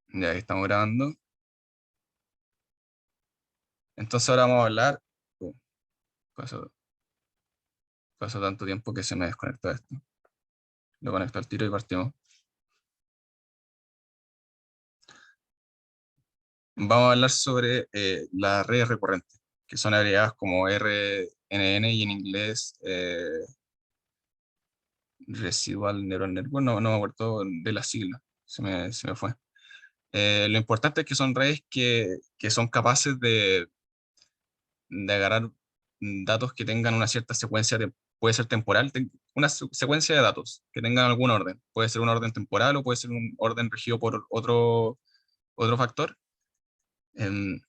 Ya que estamos grabando. Entonces ahora vamos a hablar. Uh, pasó, pasó tanto tiempo que se me desconectó esto. Lo conecto al tiro y partimos. Vamos a hablar sobre las redes recurrentes, que son agregadas como RNN y en inglés Residual Neural Network. No me acuerdo de la sigla, se me fue. Lo importante es que son redes que son capaces de agarrar datos que tengan una cierta secuencia, puede ser temporal, una secuencia de datos que tengan algún orden. Puede ser un orden temporal o puede ser un orden regido por otro factor. Em,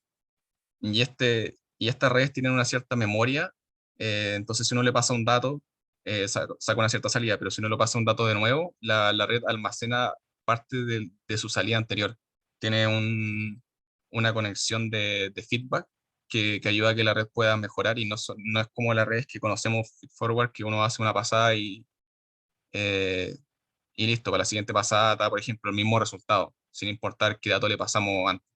y estas redes tienen una cierta memoria, entonces si uno le pasa un dato, saca una cierta salida, pero si uno le pasa un dato de nuevo, la red almacena parte de su salida anterior. Tiene una conexión de feedback que ayuda a que la red pueda mejorar y no es como las redes que conocemos feed forward, que uno hace una pasada eh, y listo, para la siguiente pasada da, por ejemplo, el mismo resultado, sin importar qué dato le pasamos antes.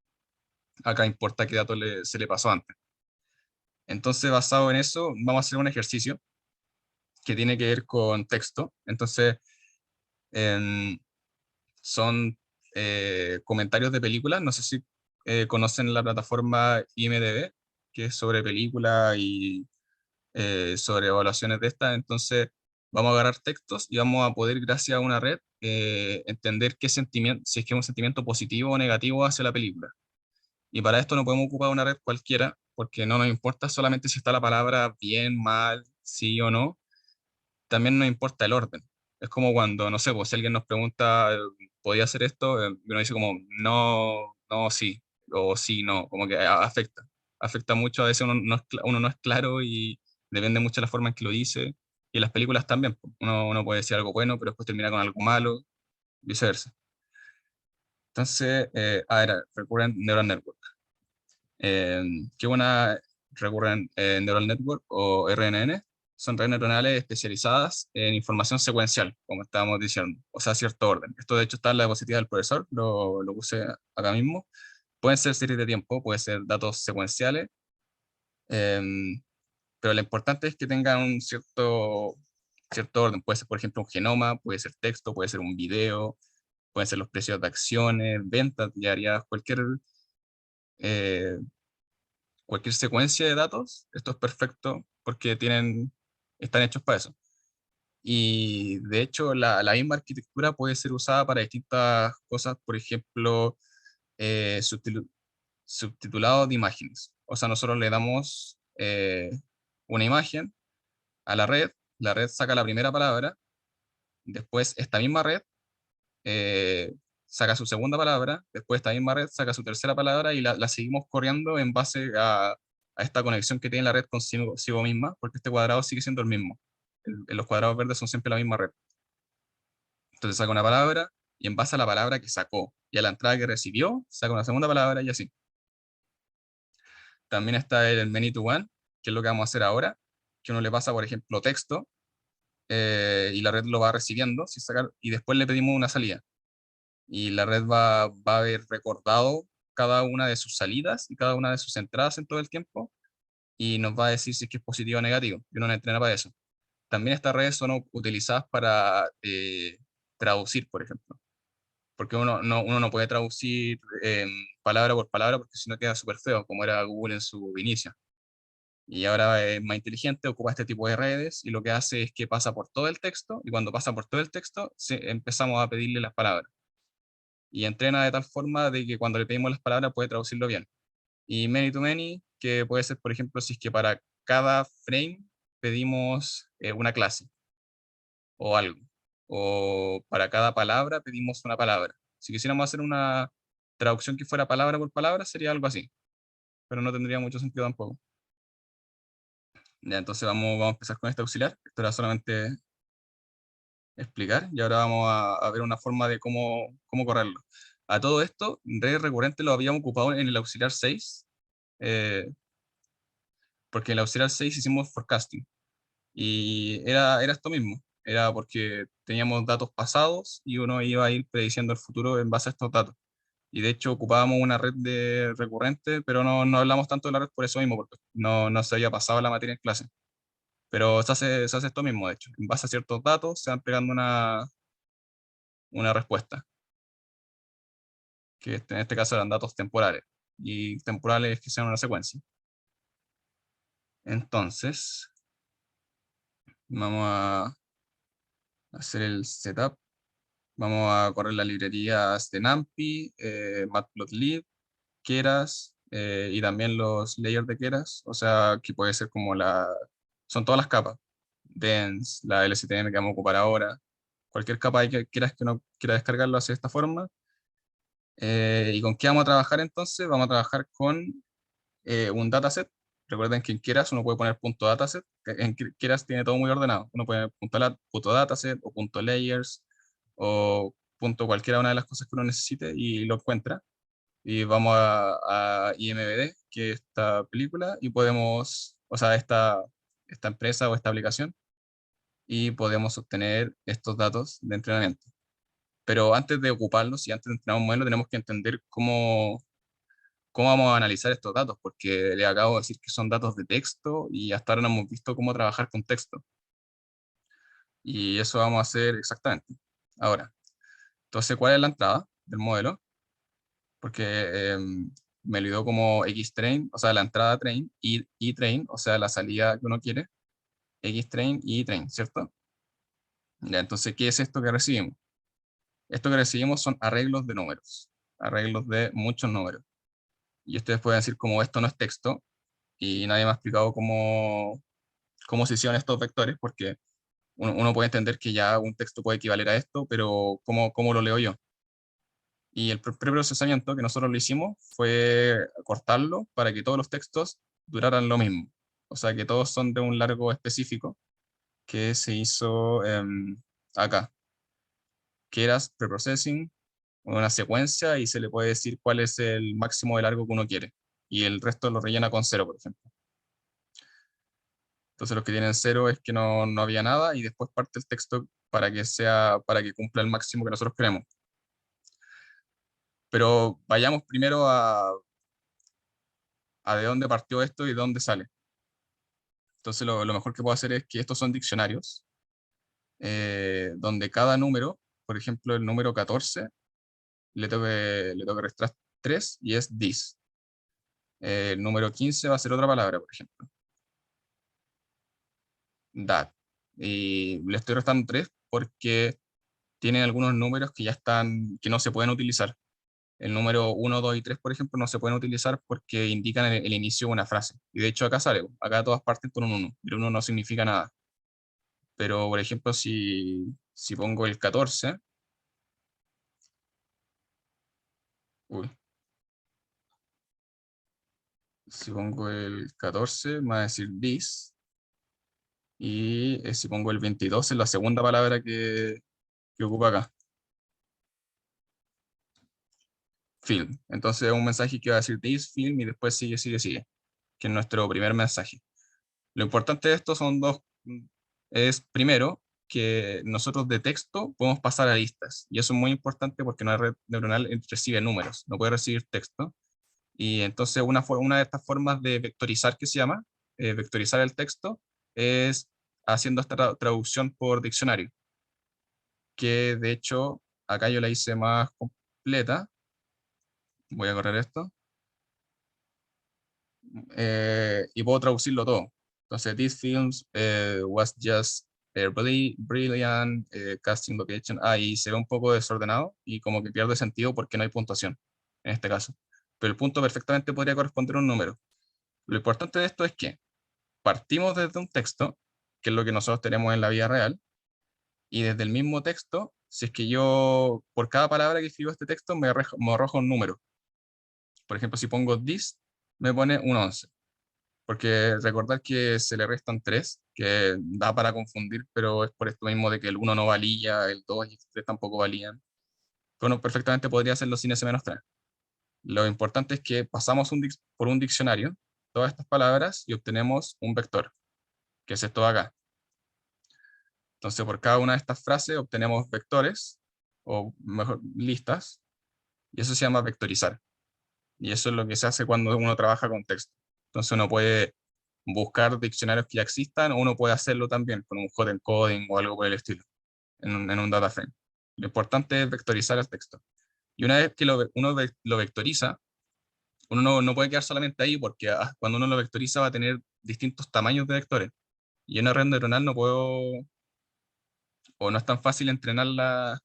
Acá importa qué dato se le pasó antes. Entonces, basado en eso, vamos a hacer un ejercicio que tiene que ver con texto. Entonces, em, son comentarios de películas. No sé si conocen la plataforma IMDb, que es sobre películas y sobre evaluaciones de estas. Entonces, vamos a agarrar textos y vamos a poder, gracias a una red, entender qué sentimiento, si es que es un sentimiento positivo o negativo hacia la película. Y para esto no podemos ocupar una red cualquiera, porque no nos importa solamente si está la palabra bien, mal, sí o no, también nos importa el orden. Es como cuando, no sé, pues si alguien nos pregunta, ¿podía hacer esto? Y uno dice como, no, no, sí, o sí, no, como que afecta. Afecta mucho, a veces uno no es claro y depende mucho de la forma en que lo dice. Y en las películas también, pues, uno puede decir algo bueno, pero después termina con algo malo, viceversa. Entonces, Recurrent Neural Network. Eh, ¿Qué una Recurrent Neural Network o RNN? Son redes neuronales especializadas en información secuencial, como estábamos diciendo, o sea, cierto orden. Esto de hecho está en la diapositiva del profesor, lo puse acá mismo. Pueden ser series de tiempo, pueden ser datos secuenciales, em, pero lo importante es que tengan un cierto orden. Puede ser, por ejemplo, un genoma, puede ser texto, puede ser un video, pueden ser los precios de acciones, ventas diarias, eh, cualquier secuencia de datos. Esto es perfecto porque están hechos para eso. Y de hecho, la misma arquitectura puede ser usada para distintas cosas, por ejemplo, eh, subtilu- subtitulado de imágenes. O sea, nosotros le damos una imagen a la red saca la primera palabra, después esta misma red saca su segunda palabra, después esta misma red saca su tercera palabra y la seguimos corriendo en base a esta conexión que tiene la red consigo misma, porque este cuadrado sigue siendo el mismo. Los cuadrados verdes son siempre la misma red. Entonces saca una palabra y en base a la palabra que sacó y a la entrada que recibió, saca una segunda palabra y así. También está el many to one, que es lo que vamos a hacer ahora, que uno le pasa, por ejemplo, texto y la red lo va recibiendo y después le pedimos una salida. Y la red va a haber recordado cada una de sus salidas y cada una de sus entradas en todo el tiempo y nos va a decir si es que es positivo o negativo. Y uno no entrena para eso. También estas redes son utilizadas para traducir, por ejemplo, porque uno no puede traducir palabra por palabra porque si no queda súper feo, como era Google en su inicio. Y ahora es más inteligente, ocupa este tipo de redes y lo que hace es que pasa por todo el texto y cuando pasa por todo el texto empezamos a pedirle las palabras. Y entrena de tal forma de que cuando le pedimos las palabras puede traducirlo bien. Y many to many, que puede ser, por ejemplo, si es que para cada frame pedimos una clase o algo, o para cada palabra pedimos una palabra. Si quisiéramos hacer una traducción que fuera palabra por palabra, sería algo así, pero no tendría mucho sentido tampoco. Ya, entonces vamos a empezar con este auxiliar. Esto era solamente explicar y ahora vamos a ver una forma de cómo correrlo. A todo esto, redes recurrentes lo habíamos ocupado en el auxiliar 6 eh, porque en el auxiliar 6 hicimos forecasting y era esto mismo, era porque teníamos datos pasados y uno iba a ir prediciendo el futuro en base a estos datos. Y de hecho ocupábamos una red de recurrente, pero no hablamos tanto de la red por eso mismo, porque no se había pasado la materia en clase. Pero se hace esto mismo, de hecho. En base a ciertos datos se va pegando una respuesta, que en este caso eran datos temporales. Y temporales que sean una secuencia. Entonces, vamos a hacer el setup. Vamos a correr las librerías de NumPy, Matplotlib, Keras, y también los layers de Keras. O sea, que puede ser como son todas las capas. Dense, la LSTM que vamos a ocupar ahora. Cualquier capa que quieras que no quiera descargarlo hace de esta forma. ¿Y con qué vamos a trabajar entonces? Vamos a trabajar con un dataset. Recuerden que en Keras uno puede poner punto .dataset. En Keras tiene todo muy ordenado. Uno puede punto .dataset o punto .layers o punto cualquiera una de las cosas que uno necesite y lo encuentra. Y vamos a IMDb, que es esta película, y podemos, o sea, esta empresa o esta aplicación, y podemos obtener estos datos de entrenamiento. Pero antes de ocuparlos y antes de entrenar un modelo, tenemos que entender cómo vamos a analizar estos datos, porque le acabo de decir que son datos de texto y hasta ahora no hemos visto cómo trabajar con texto. Y eso vamos a hacer exactamente. Ahora, entonces, ¿cuál es la entrada del modelo? Porque me lo dio como Xtrain, o sea, la entrada train, y train, o sea, la salida que uno quiere, Xtrain y train, ¿cierto? Ya, entonces, ¿qué es esto que recibimos? Esto que recibimos son arreglos de números, arreglos de muchos números. Y ustedes pueden decir como esto no es texto, y nadie me ha explicado cómo se hicieron estos vectores, porque uno puede entender que ya un texto puede equivaler a esto, pero ¿cómo lo leo yo? Y el preprocesamiento que nosotros lo hicimos fue cortarlo para que todos los textos duraran lo mismo. O sea, que todos son de un largo específico que se hizo acá, que era preprocessing, una secuencia y se le puede decir cuál es el máximo de largo que uno quiere. Y el resto lo rellena con cero, por ejemplo. Entonces los que tienen cero es que no había nada y después parte el texto para que cumpla el máximo que nosotros queremos. Pero vayamos primero a de dónde partió esto y de dónde sale. Entonces lo mejor que puedo hacer es que estos son diccionarios, donde cada número, por ejemplo, el número 14, le toque restar 3 y es this. El número 15 va a ser otra palabra, por ejemplo, that. Y le estoy restando 3 porque tienen algunos números que no se pueden utilizar. El número 1, 2 y 3, por ejemplo, no se pueden utilizar porque indican el inicio de una frase. Y de hecho acá sale, acá todas parten con un 1. Y el 1 no significa nada. Pero, por ejemplo, si pongo el 14, uy, si pongo el 14, me va a decir this. Y si pongo el 22, es la segunda palabra que ocupa acá, film. Entonces es un mensaje que va a decir this, film, y después sigue, que es nuestro primer mensaje. Lo importante de esto son dos. Es primero que nosotros de texto podemos pasar a listas. Y eso es muy importante porque una red neuronal recibe números, no puede recibir texto. Y entonces una de estas formas de vectorizar que se llama, vectorizar el texto, es haciendo esta traducción por diccionario, que de hecho acá yo la hice más completa. Voy a correr esto. Y puedo traducirlo todo. Entonces, this film was just brilliant casting location. Ahí se ve un poco desordenado y como que pierde sentido porque no hay puntuación en este caso. Pero el punto perfectamente podría corresponder a un número. Lo importante de esto es que partimos desde un texto, que es lo que nosotros tenemos en la vida real, y desde el mismo texto, si es que yo, por cada palabra que escribo este texto, me arroja un número. Por ejemplo, si pongo this, me pone un 11. Porque recordar que se le restan 3 que da para confundir, pero es por esto mismo de que el uno no valía, el 2 y el 3 tampoco valían. Bueno, perfectamente podría hacerlo sin ese menos 3. Lo importante es que pasamos por un diccionario todas estas palabras y obtenemos un vector, que es esto de acá. Entonces, por cada una de estas frases obtenemos vectores, o mejor, listas, Y eso se llama vectorizar. Y eso es lo que se hace cuando uno trabaja con texto. Entonces uno puede buscar diccionarios que ya existan, o uno puede hacerlo también con un hot encoding o algo por el estilo, en un data frame. Lo importante es vectorizar el texto. Y una vez que lo vectoriza, uno no puede quedar solamente ahí, porque cuando uno lo vectoriza va a tener distintos tamaños de vectores. Y en una red neuronal no puedo, o no es tan fácil entrenarla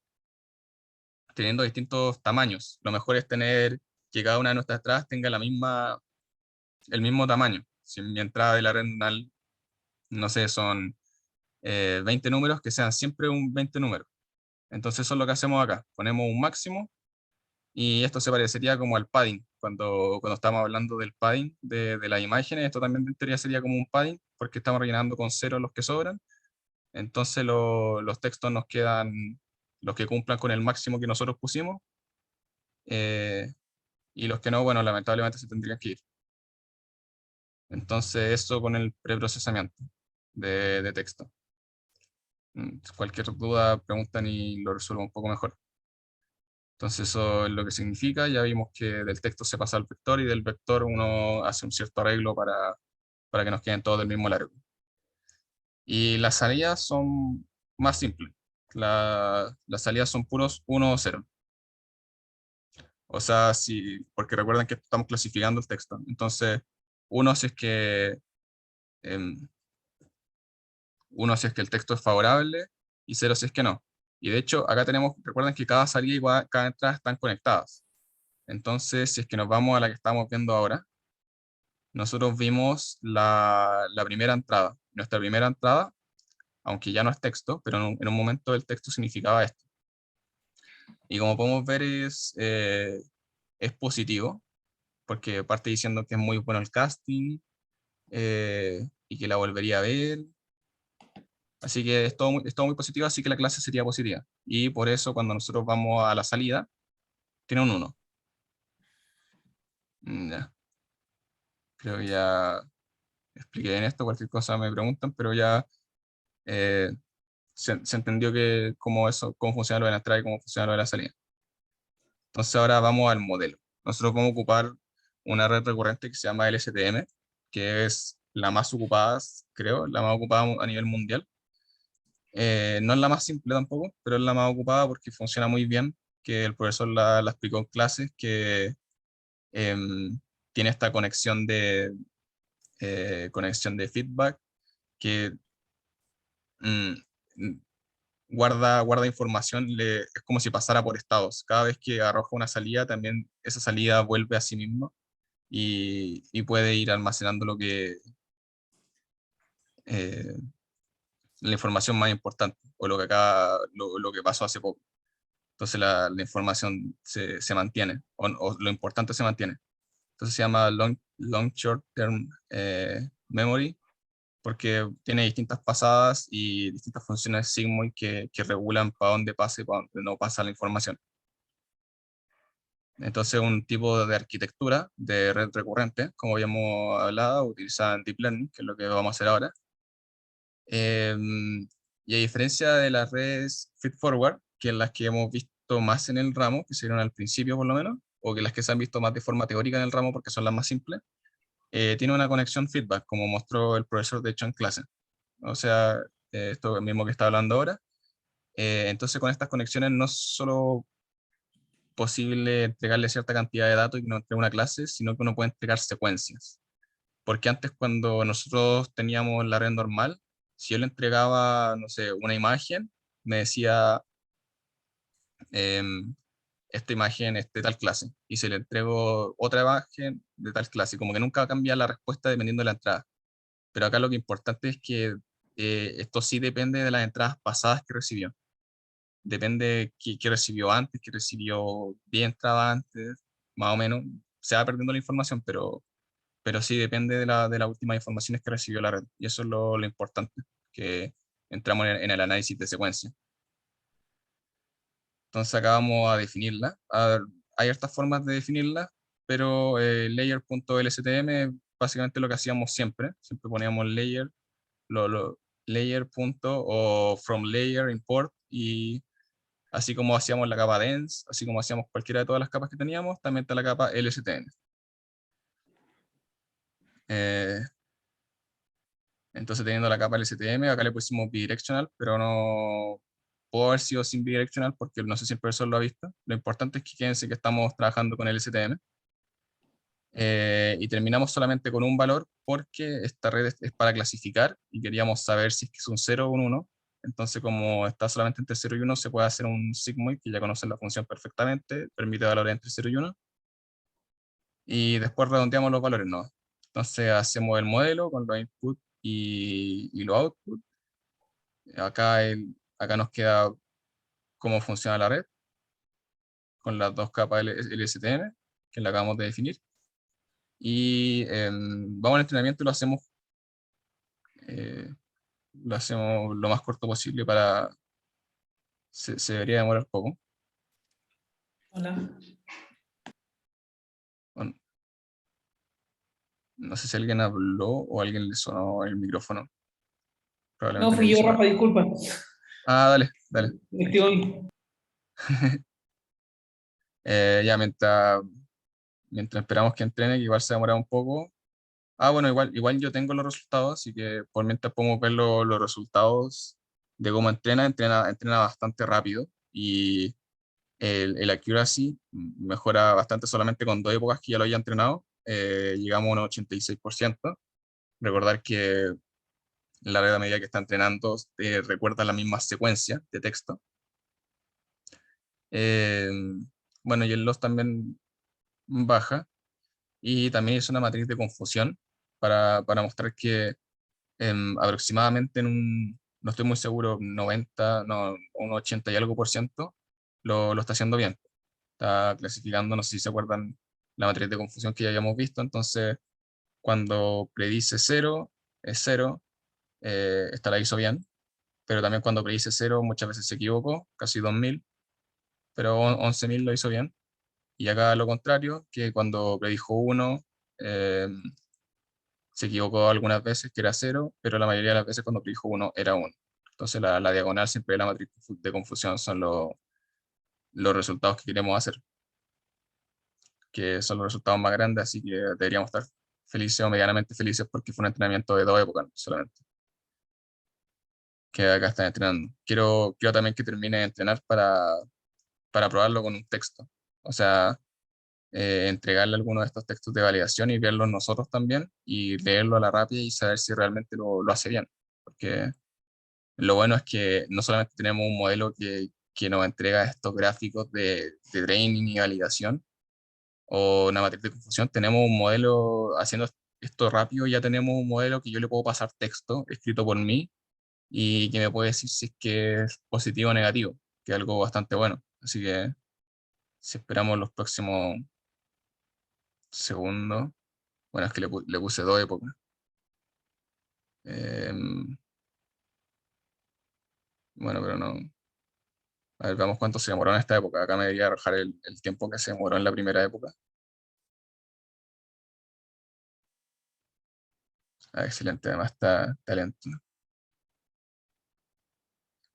teniendo distintos tamaños. Lo mejor es tener que cada una de nuestras entradas tenga el mismo tamaño. Si mi entrada de la red neuronal, no sé, son 20 números, que sean siempre un 20 números. Entonces eso es lo que hacemos acá. Ponemos un máximo y esto se parecería como al padding. Cuando estamos hablando del padding de las imágenes, esto también en teoría sería como un padding porque estamos rellenando con cero los que sobran. Entonces los textos nos quedan los que cumplan con el máximo que nosotros pusimos, eh, y los que no, bueno, lamentablemente se tendrían que ir. Entonces eso con el preprocesamiento de texto. Cualquier duda, preguntan y lo resuelvo un poco mejor. Entonces eso es lo que significa. Ya vimos que del texto se pasa al vector y del vector uno hace un cierto arreglo para que nos queden todos del mismo largo. Y las salidas son más simples. Las salidas son puros 1 o 0. O sea, porque recuerden que estamos clasificando el texto. Entonces, uno si es que, em, uno si es que el texto es favorable y 0 si es que no. Y de hecho, acá tenemos, recuerden que cada salida y cada entrada están conectadas. Entonces, si es que nos vamos a la que estamos viendo ahora, nosotros vimos la primera entrada. Nuestra primera entrada, aunque ya no es texto, pero en un momento el texto significaba esto. Y como podemos ver es positivo, porque parte diciendo que es muy bueno el casting, y que la volvería a ver. Así que es todo muy positivo, así que la clase sería positiva. Y por eso cuando nosotros vamos a la salida, tiene un 1. Ya, creo que ya expliqué bien esto, cualquier cosa me preguntan, pero ya eh, se entendió que cómo funciona lo de la entrada y cómo funciona lo de la salida. Entonces ahora vamos al modelo. Nosotros vamos a ocupar una red recurrente que se llama LSTM, que es la más ocupada, creo, la más ocupada a nivel mundial. No es la más simple tampoco, pero es la más ocupada porque funciona muy bien, que el profesor la explicó en clases, que em, tiene esta conexión de feedback que mm, guarda información, es como si pasara por estados. Cada vez que arroja una salida, también esa salida vuelve a sí mismo y puede ir almacenando eh, la información más importante o lo que pasó hace poco. Entonces la información se mantiene o lo importante se mantiene. Entonces se llama long short term memory porque tiene distintas pasadas y distintas funciones sigmoid que regulan para dónde pasa y para dónde no pasa la información. Entonces, un tipo de arquitectura de red recurrente, como habíamos hablado, utilizada en Deep Learning, que es lo que vamos a hacer ahora. Y a diferencia de las redes feedforward, que es las que hemos visto más en el ramo, que se vieron al principio por lo menos, o que las que se han visto más de forma teórica en el ramo porque son las más simples, tiene una conexión feedback, como mostró el profesor de hecho en clase. O sea, esto mismo que está hablando ahora. Entonces, con estas conexiones no es solo posible entregarle cierta cantidad de datos y que nos entregue una clase, sino que uno puede entregar secuencias. Porque antes cuando nosotros teníamos la red normal, si yo le entregaba, no sé, una imagen, me decía, em, esta imagen es de tal clase, y si le entrego otra imagen de tal clase, como que nunca cambia la respuesta dependiendo de la entrada. Pero acá lo que es importante es que esto sí depende de las entradas pasadas que recibió. Depende qué recibió antes, qué recibió 10 entradas antes, más o menos. Se va perdiendo la información, pero sí depende de las últimas informaciones que recibió la red. Y eso es lo importante, que entramos en el análisis de secuencia. Entonces acá vamos a definirla. Hay hartas formas de definirla, pero layer.lstm es básicamente lo que hacíamos siempre. Siempre poníamos layer, layer. O from layer import Así como hacíamos la capa dense, así como hacíamos cualquiera de todas las capas que teníamos, también está la capa LSTM. Eh, entonces, teniendo la capa LSTM, acá le pusimos bidirectional, pero no puedo haber sido sin bidirectional porque no sé si el profesor lo ha visto. Lo importante es que quédense que estamos trabajando con LSTM. Y terminamos solamente con un valor porque esta red es para clasificar y queríamos saber si es que es un 0 o un 1. Entonces, como está solamente entre 0 y 1, se puede hacer un sigmoid, que ya conocen la función perfectamente, permite valores entre 0 y 1, y después redondeamos los valores, ¿no? Entonces, hacemos el modelo con los inputs y los outputs. Acá nos queda cómo funciona la red con las dos capas LSTM, que la acabamos de definir. Y vamos al entrenamiento y eh, lo hacemos lo más corto posible para... Se debería demorar poco. Hola. Bueno, no sé si alguien habló o alguien le sonó el micrófono. No, Probablemente me fui yo, hizo mal. Rafa, disculpa. Ah, dale, dale. Estoy. Ya mientras esperamos que entrene, que igual se demora un poco. Ah, bueno, igual yo tengo los resultados, así que por mientras podemos ver los resultados de cómo entrena bastante rápido y el accuracy mejora bastante solamente con dos épocas que ya lo haya entrenado. Llegamos a un 86%. Recordar que la red a medida que está entrenando recuerda la misma secuencia de texto. Eh, bueno, y el loss también baja y también es una matriz de confusión para mostrar que aproximadamente no estoy muy seguro, 90, no, un 80 y algo por ciento lo está haciendo bien. Está clasificando, no sé si se acuerdan, la matriz de confusión que ya habíamos visto. Entonces, cuando predice 0, es 0, esta la hizo bien, pero también cuando predice 0 muchas veces se equivocó, casi 2000, pero 11.000 lo hizo bien. Y acá lo contrario, que cuando predijo 1, se equivocó algunas veces, que era 0, pero la mayoría de las veces cuando predijo 1 era 1. Entonces la diagonal siempre de la matriz de confusión son los resultados que queremos hacer, que son los resultados más grandes, así que deberíamos estar felices o medianamente felices porque fue un entrenamiento de 2 épocas solamente, que acá están entrenando. Quiero también que termine de entrenar para probarlo con un texto. O sea, entregarle algunos de estos textos de validación y verlos nosotros también y leerlo a la rápida y saber si realmente lo hace bien. Porque lo bueno es que no solamente tenemos un modelo que nos entrega estos gráficos de training y validación o una matriz de confusión, tenemos un modelo haciendo esto rápido, ya tenemos un modelo que yo le puedo pasar texto escrito por mí y que me puede decir si es que es positivo o negativo, que es algo bastante bueno. Así que si esperamos los próximos segundos, bueno, es que le puse 2 épocas. Bueno, pero no. A ver, veamos cuánto se demoró en esta época. Acá me debería arrojar el tiempo que se demoró en la primera época. Ah, excelente, además está talento.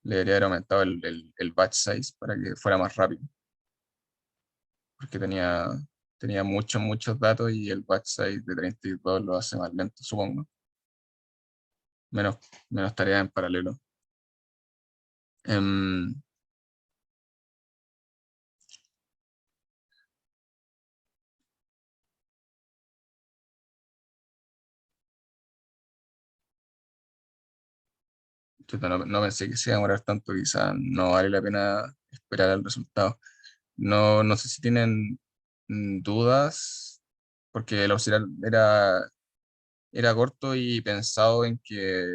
Le debería haber aumentado el batch size para que fuera más rápido, porque tenía muchos datos y el batch size de 32 lo hace más lento, supongo. Menos, menos tareas en paralelo. Em, chuta, no pensé que se iba a demorar tanto, quizás no vale la pena esperar al resultado. No sé si tienen dudas, porque el auxiliar era corto y pensado en que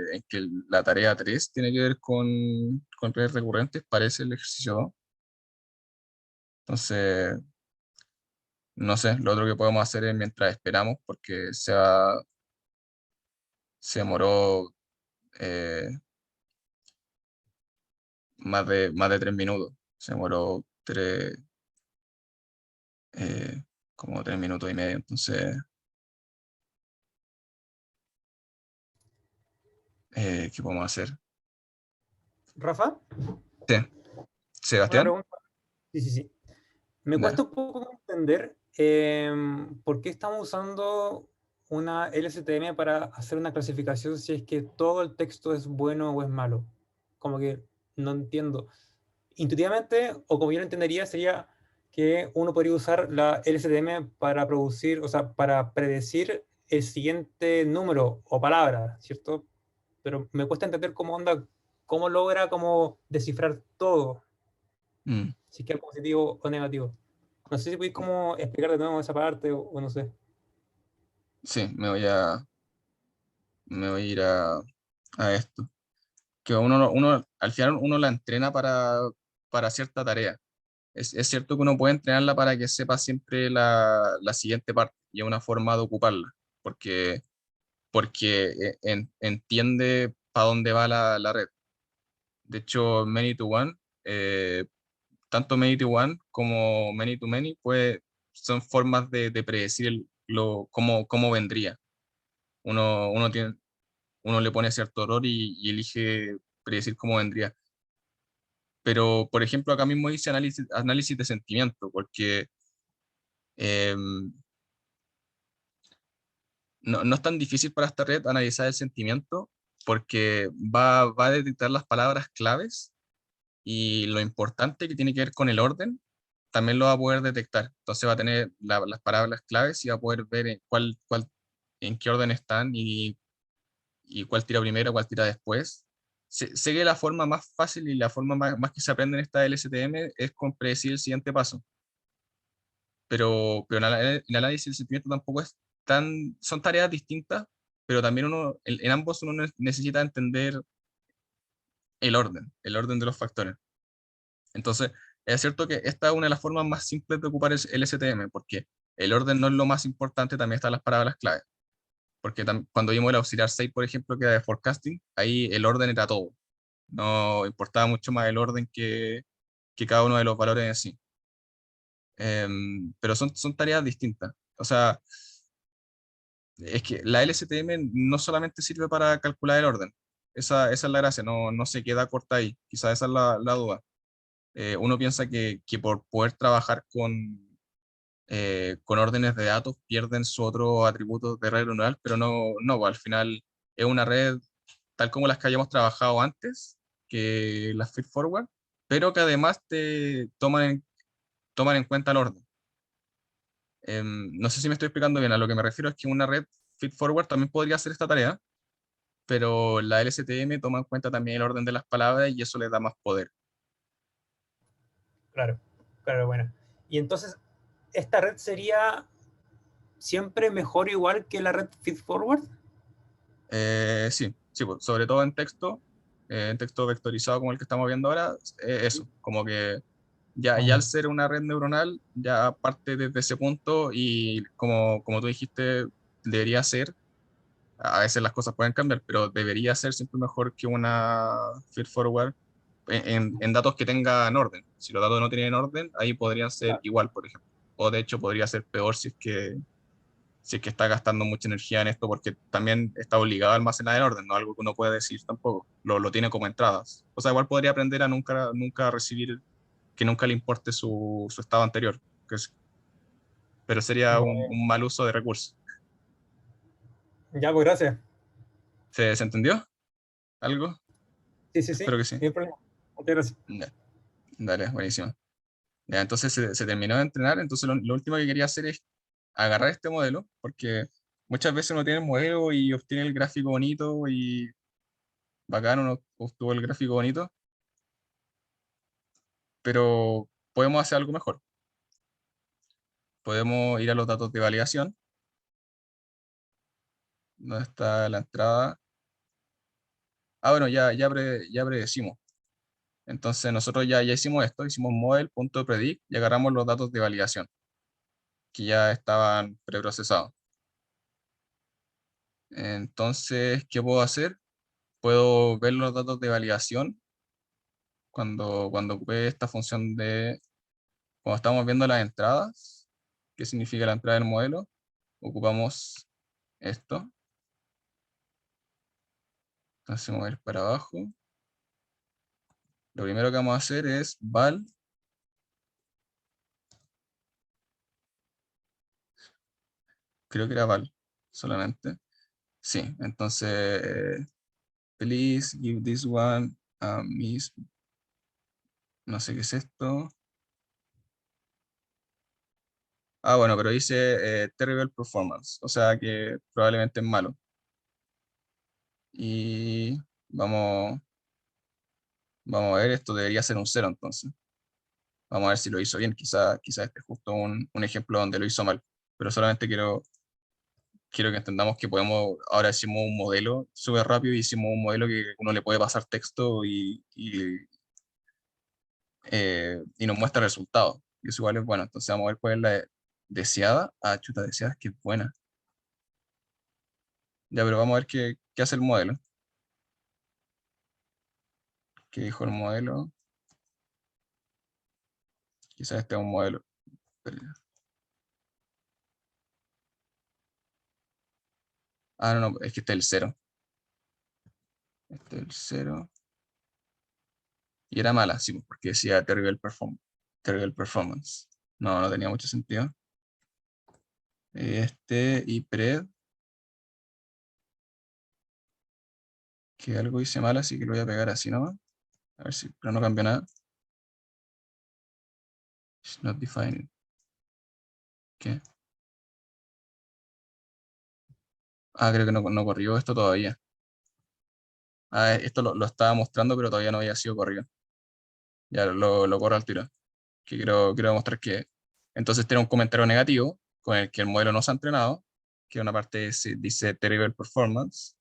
la tarea 3 tiene que ver con redes recurrentes, parece el ejercicio 2. Entonces, no sé, lo otro que podemos hacer es mientras esperamos, porque se demoró eh, más de 3 minutos. Se demoró eh, como 3 minutos y medio. Entonces, ¿qué podemos hacer? Rafa, Sí, Una Sebastián, pregunta. Sí, sí, sí. Me ya. cuesta un poco entender por qué estamos usando una LSTM para hacer una clasificación si es que todo el texto es bueno o es malo. Como que no entiendo. Intuitivamente, o como yo lo entendería, sería que uno podría usar la LSTM para producir, o sea, para predecir el siguiente número o palabra, ¿cierto? Pero me cuesta entender cómo onda, cómo logra como descifrar todo, Mm, si es que es positivo o negativo. No sé si podéis cómo explicar de nuevo esa parte o no sé. sí, me voy a ir a esto. Que uno, al final uno la entrena para cierta tarea. Es cierto que uno puede entrenarla para que sepa siempre la siguiente parte y es una forma de ocuparla, porque, porque entiende para dónde va la red. De hecho, Many to One, eh, tanto Many to One como Many to Many, pues, son formas de predecir cómo vendría. Uno tiene, uno le pone cierto error y elige predecir cómo vendría. Pero, por ejemplo, acá mismo dice análisis de sentimiento, porque em, no es tan difícil para esta red analizar el sentimiento, porque va a detectar las palabras claves y lo importante que tiene que ver con el orden, también lo va a poder detectar. Entonces va a tener las palabras claves y va a poder ver en qué orden están y cuál tira primero, cuál tira después. Sé que la forma más fácil y la forma más que se aprende en esta LSTM es con predecir el siguiente paso, pero el análisis del sentimiento tampoco es tan, son tareas distintas, pero también en ambos uno necesita entender el orden de los factores. Entonces, es cierto que esta es una de las formas más simples de ocupar el STM, porque el orden no es lo más importante, también están las palabras clave. Porque cuando vimos el auxiliar 6 por ejemplo, que era de forecasting, ahí el orden era todo. No importaba mucho más el orden que cada uno de los valores en sí. Pero son tareas distintas. O sea, es que la LSTM no solamente sirve para calcular el orden. Esa es la gracia, no se queda corta ahí. Quizás esa es la duda. Uno piensa que por poder trabajar con órdenes de datos pierden su otro atributo de red neuronal, pero no, pues, al final es una red tal como las que hayamos trabajado antes, que las feed forward, pero que además te toman en cuenta el orden. No sé si me estoy explicando bien, a lo que me refiero es que una red feed forward también podría hacer esta tarea, pero la LSTM toma en cuenta también el orden de las palabras y eso le da más poder. Claro, claro, bueno. Y entonces, ¿esta red sería siempre mejor o igual que la red feedforward? Sí, pues, sobre todo en texto vectorizado como el que estamos viendo ahora, eso, como que ya al Bueno, ser una red neuronal, ya parte desde ese punto y como tú dijiste, debería ser, a veces las cosas pueden cambiar, pero debería ser siempre mejor que una feed forward en datos que tengan orden. Si los datos no tienen orden, ahí podrían ser claro. igual, por ejemplo. O de hecho podría ser peor si es que está gastando mucha energía en esto, porque también está obligado a almacenar el orden, no algo que uno puede decir tampoco, lo tiene como entradas. O sea, igual podría aprender a nunca recibir, que nunca le importe su estado anterior, pero sería Bueno, un mal uso de recursos. ya, pues gracias. ¿Se entendió algo? Sí, sí, sí, Espero que sí. no hay problema. Muchas gracias. Ya, dale, buenísimo. Ya, entonces se terminó de entrenar, entonces lo último que quería hacer es agarrar este modelo, porque muchas veces uno tiene el modelo y obtiene el gráfico bonito y bacán, uno obtuvo el gráfico bonito, pero podemos hacer algo mejor. Podemos ir a los datos de validación, donde está la entrada. Ah, bueno, ya predecimos. Entonces nosotros ya hicimos esto, hicimos model.predict y agarramos los datos de validación, que ya estaban preprocesados. Entonces, ¿qué puedo hacer? Puedo ver los datos de validación cuando ocupé esta función cuando estamos viendo las entradas, qué significa la entrada del modelo, ocupamos esto. Entonces mover para abajo, Lo primero que vamos a hacer es val. Creo que era val solamente. Sí, entonces, please give this one a miss. No sé qué es esto. Ah, bueno, pero dice terrible performance, o sea que probablemente es malo. Y vamos, vamos a ver, esto debería ser un 0 entonces. Vamos a ver si lo hizo bien, quizá este es justo un ejemplo donde lo hizo mal. Pero solamente quiero que entendamos que podemos, ahora hicimos un modelo súper rápido y hicimos un modelo que uno le puede pasar texto y nos muestra resultados. Y eso igual es bueno. Entonces vamos a ver cuál es la deseada. Ah, chuta, deseada, es que es buena. Ya, pero vamos a ver qué hace el modelo. ¿Qué dijo el modelo? Quizás este es un modelo. Ah, no, no, es que este es el 0. Este es el 0. Y era mala, sí, porque decía terrible performance. No, no tenía mucho sentido. Y pred, que algo hice mal, así que lo voy a pegar así nomás. A ver si, pero no cambió nada. It's not defined. ¿Qué? Ah, creo que no corrió esto todavía. Ah, esto lo estaba mostrando, pero todavía no había sido corrido. Ya lo corro al tiro. Que quiero demostrar que entonces tiene un comentario negativo con el que el modelo no se ha entrenado, que una parte dice terrible performance,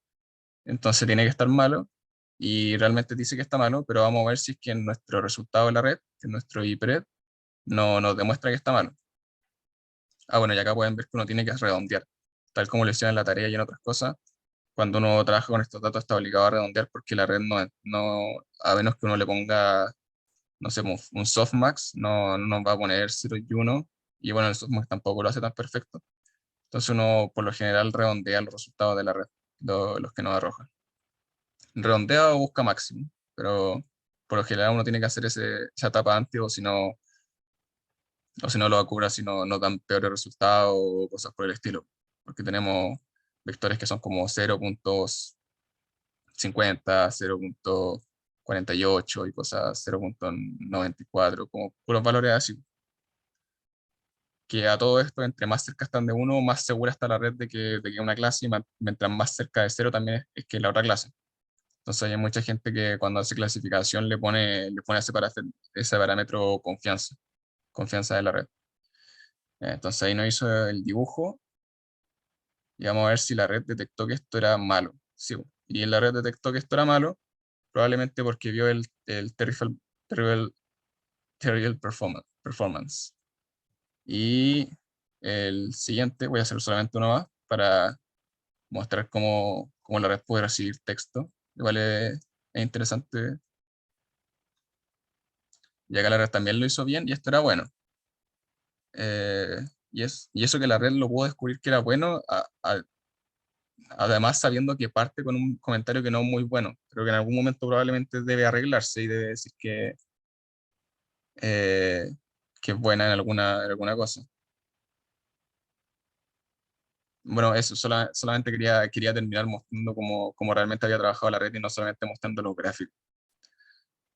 entonces tiene que estar malo, y realmente dice que está malo, pero vamos a ver si es que en nuestro resultado de la red, que es nuestro IPRED, no nos demuestra que está malo. Ah, bueno, y acá pueden ver que uno tiene que redondear, tal como lo hicieron en la tarea y en otras cosas. Cuando uno trabaja con estos datos está obligado a redondear porque la red a menos que uno le ponga, no sé, como un softmax, no nos va a poner 0 y 1, y bueno, el softmax tampoco lo hace tan perfecto. Entonces uno por lo general redondea los resultados de la red, los que nos arrojan. Redondea o busca máximo, pero por lo general uno tiene que hacer esa etapa antes, o si no lo va a cubrir, si no dan peores resultados o cosas por el estilo. Porque tenemos vectores que son como 0.50, 0.48 y cosas 0.94, como puros valores así. Que a todo esto, entre más cerca están de uno, más segura está la red de que una clase, y mientras más cerca de 0 también es que la otra clase. Entonces hay mucha gente que cuando hace clasificación le pone ese parámetro confianza de la red. Entonces ahí nos hizo el dibujo y vamos a ver si la red detectó que esto era malo. Sí, y la red detectó que esto era malo, probablemente porque vio el terrible, terrible performance. Y el siguiente, voy a hacer solamente uno más para mostrar cómo la red puede recibir texto. Igual es interesante. Y acá la red también lo hizo bien y esto era bueno. Y eso que la red lo pudo descubrir que era bueno, además sabiendo que parte con un comentario que no es muy bueno, pero que en algún momento probablemente debe arreglarse y debe decir eh, que es buena en alguna cosa. Bueno, eso, solamente quería terminar mostrando cómo realmente había trabajado la red y no solamente mostrando los gráficos.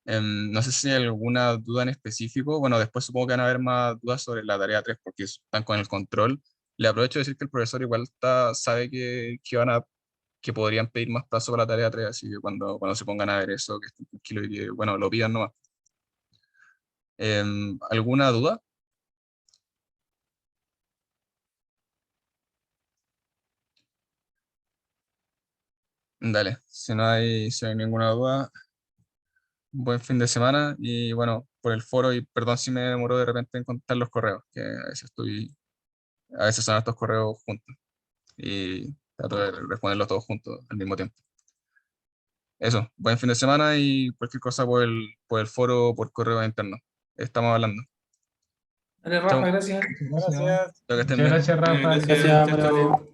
No sé si hay alguna duda en específico. Bueno, después supongo que van a haber más dudas sobre la tarea 3 porque están con el control. Le aprovecho de decir que el profesor igual sabe que podrían pedir más plazo para la tarea 3, así que cuando se pongan a ver eso, que estén tranquilos y que, bueno, lo pidan nomás. ¿Alguna duda? Dale, si no hay ninguna duda, buen fin de semana y bueno, por el foro, y perdón si me demoró de repente en contestar los correos, que a veces son estos correos juntos y trato de responderlos todos juntos al mismo tiempo. Eso, buen fin de semana y cualquier cosa por el foro, por correo interno. Estamos hablando. Dale, Chau, Rafa, gracias. Gracias. espero que estén Muchas bien. gracias, Rafa. Gracias, Chao, Manuel. chao.